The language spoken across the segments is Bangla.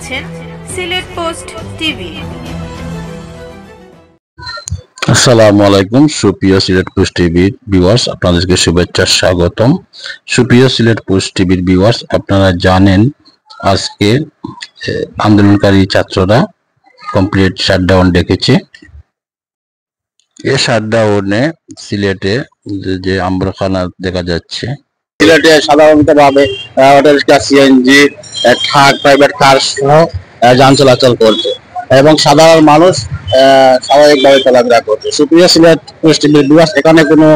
দেখছেন সিলেট পোস্ট টিভি। আসসালামু আলাইকুম সুপ্রিয় সিলেট পোস্ট টিভির ভিউয়ার্স, আপনাদেরকে শুভেচ্ছা স্বাগতম। সুপ্রিয় সিলেট পোস্ট টিভির ভিউয়ার্স, আপনারা জানেন আজকে আন্দোলনকারী ছাত্ররা কমপ্লিট শাটডাউন ডেকেছে। এই শাটডাউনে সিলেটে যে আম্বরখানা দেখা যাচ্ছে, সিলেটে সাধারণতভাবে সিএনজি, ট্রাক, প্রাইভেট কার সহ যান চলাচল করছে এবং সাধারণ মানুষ স্বাভাবিকভাবে চলাফেরা করছে। সুপ্রিয় সিলেট পোস্ট টিভির ভিউয়ার্স, এখানে কোনো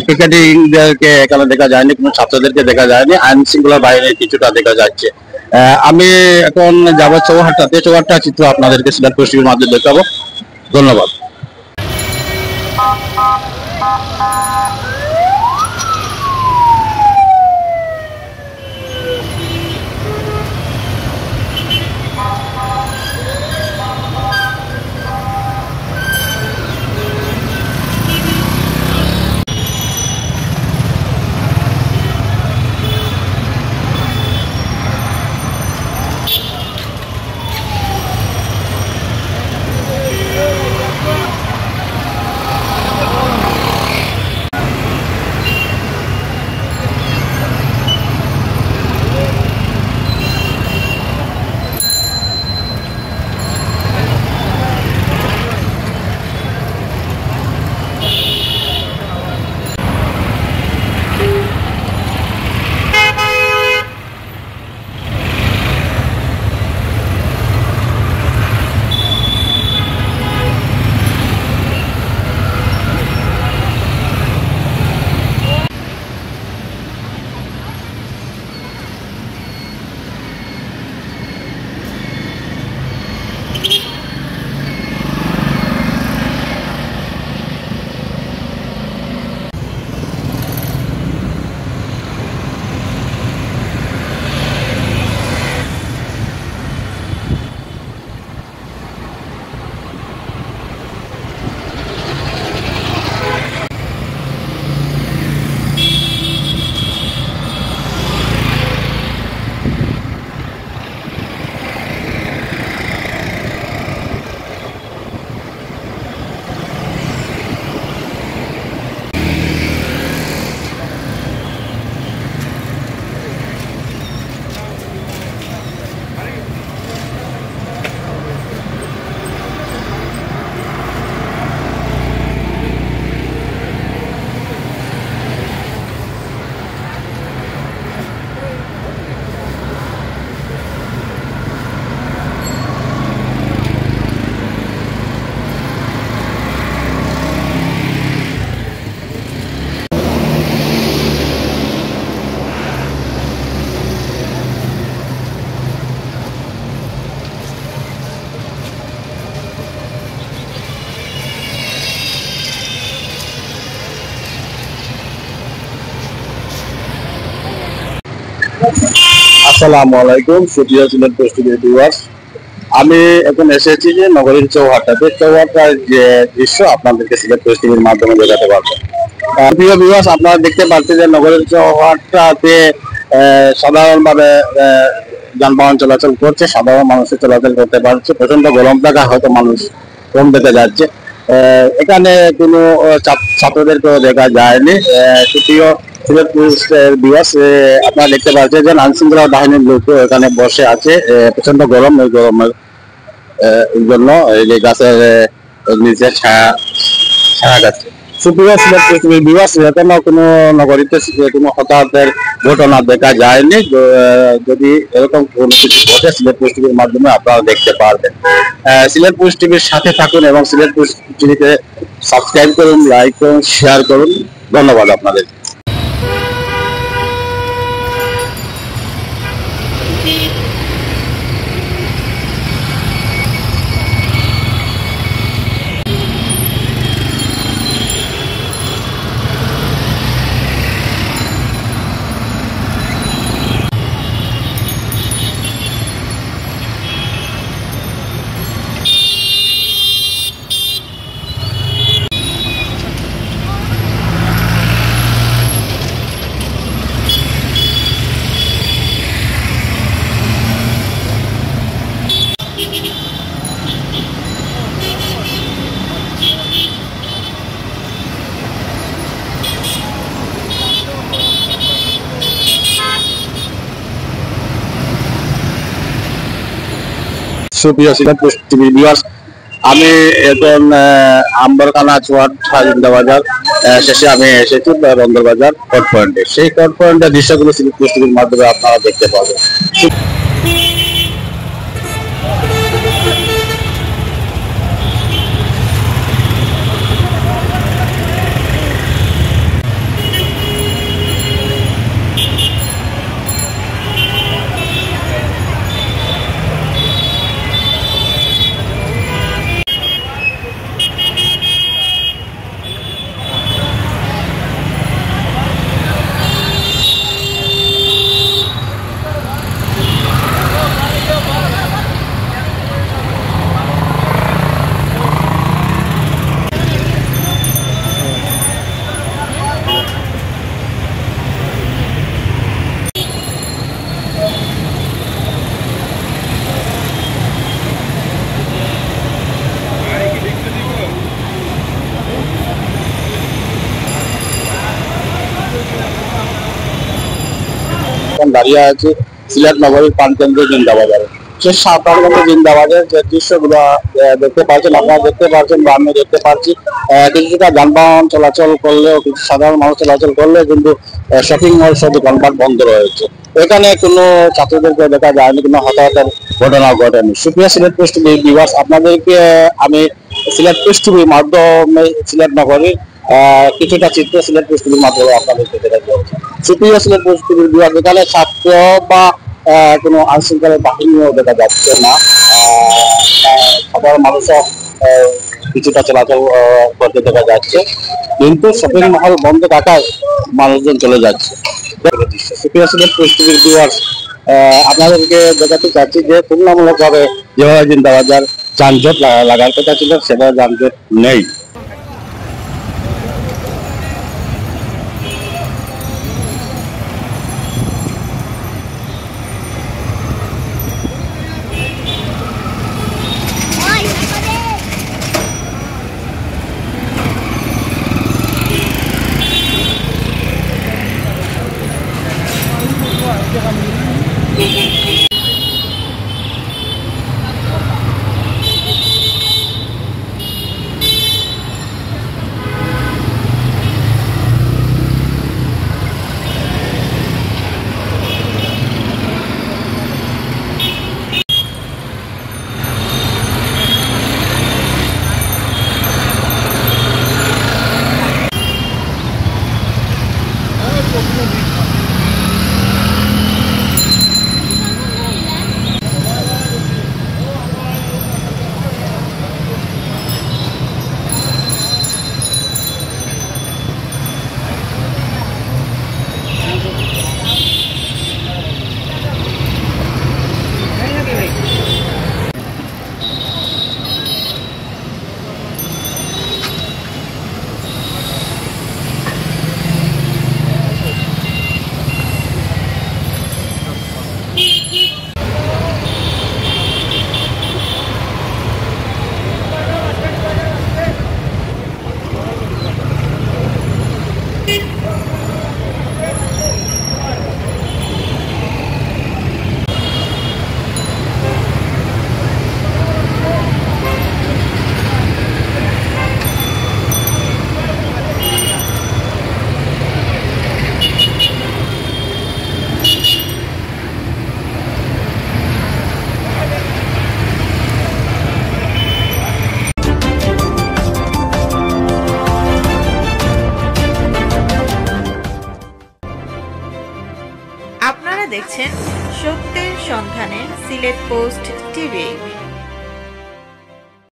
পিকেটিংদেরকে এখানে দেখা যায়নি, কোনো ছাত্রদেরকে দেখা যায়নি, আইন শৃঙ্খলা বাহিনীর কিছুটা দেখা যাচ্ছে। আমি এখন যাবো চৌহাট্টা চিত্র আপনাদেরকে সিলেট পোস্ট টিভির মাধ্যমে দেখাবো। ধন্যবাদ। আসসালামু আলাইকুম সুপ্রিয় সিলেট পোস্ট টিভির ভিউয়ার্স, আমি এখন এসেছি যে নগরীর চৌহাট্টাতে। চৌহাট্টার যে দৃশ্য আপনাদেরকে সিলেট পোস্ট টিভির মাধ্যমে দেখাতে পারবো। প্রিয় ভিউয়ার্স, আপনারা দেখতে পাচ্ছেন যে নগরীর চৌহাট্টাতে সাধারণভাবে যানবাহন চলাচল করছে, সাধারণ মানুষের চলাচল করতে পারছে। প্রচন্ড গরম থাকা হয়তো মানুষ কম দেখে যাচ্ছে। এখানে কোনো ছাত্রদেরকেও দেখা যায়নি। সুপ্রিয় সিলেট পুলিশের ভিউয়ার্স, আপনারা দেখতে পাচ্ছেন যে আইন শৃঙ্খলা বাহিনীর লোক এখানে বসে আছে। প্রচন্ড গরম, ওই গরমের জন্য এই গাছের নিচে ছায়া যাচ্ছে। সুপ্রিয় সিলেট পুলিশের ভিউয়ার্স, এখনো কোনো নগরীতে কোনো হতাহতের ঘটনা দেখা যায়নি। যদি এরকম কোনো কিছু ঘটে সিলেট পোস্ট টিভির মাধ্যমে আপনারা দেখতে পারবেন। সিলেট পোস্ট টিভির সাথে থাকুন এবং সিলেট পোস্ট টিভিতে সাবস্ক্রাইব করুন, লাইক করুন, শেয়ার করুন। ধন্যবাদ আপনাদের। সুপ্রিয় সিলেট পোস্ট টিভির ভিউয়ার্স, আমি এখন আম্বরখানা চুয়াট জিন্দা বাজার শেষে আমি এসেছি বন্দর বাজার কোর্ট পয়েন্টে। সেই কোর্ট পয়েন্টের দৃশ্যগুলো সিলেট পোস্ট টিভির মাধ্যমে আপনারা দেখতে পাবেন। দাঁড়িয়ে আছে সিলেট নগরীর প্রাণকেন্দ্র জিন্দা বাজারে। সেই প্রাণকেন্দ্র জিন্দা বাজারের যে দৃশ্যগুলো দেখতে পাচ্ছেন, আপনারা দেখতে পাচ্ছেন বা আমি দেখতে পাচ্ছি, কিছুটা যানবাহন চলাচল করলেও, কিছু সাধারণ মানুষ চলাচল করলেও কিন্তু শপিং মল সব দোকানপাট বন্ধ রয়েছে। এখানে কোনো ছাত্রদেরকে দেখা যায়নি, কোনো হতাহতের ঘটনা ঘটেনি। সুপ্রিয় সিলেট পোস্ট ভিউয়ার্স, আপনাদেরকে আমি সিলেট পোস্ট টিভির মাধ্যমে সিলেট নগরীর কিছুটা চিত্র সিলেট পোস্ট টিভির মাধ্যমে আপনাদেরকে দেখা যাচ্ছে। সুপ্রিয় সিলেট পোস্ট টিভির ভিউয়ার্স, এখানে ছাত্র বা কোনো আইনশৃঙ্খলার বাহিনীও দেখা যাচ্ছে না। সাধারণ মানুষও কিছুটা চলাচল করতে দেখা যাচ্ছে, কিন্তু শপিং মহল বন্ধ থাকায় মানুষজন চলে যাচ্ছে। সুপ্রিয় সিলেট পোস্ট টিভির ভিউয়ার্স, আপনাদেরকে দেখাতে চাচ্ছি যে তুলনামূলকভাবে যেভাবে জিন্দা বাজার যানজট লাগার কথা ছিল, সেভাবে যানজট নেই। আপনারা দেখছেন সত্যের সন্ধানে সিলেট পোস্ট টিভি।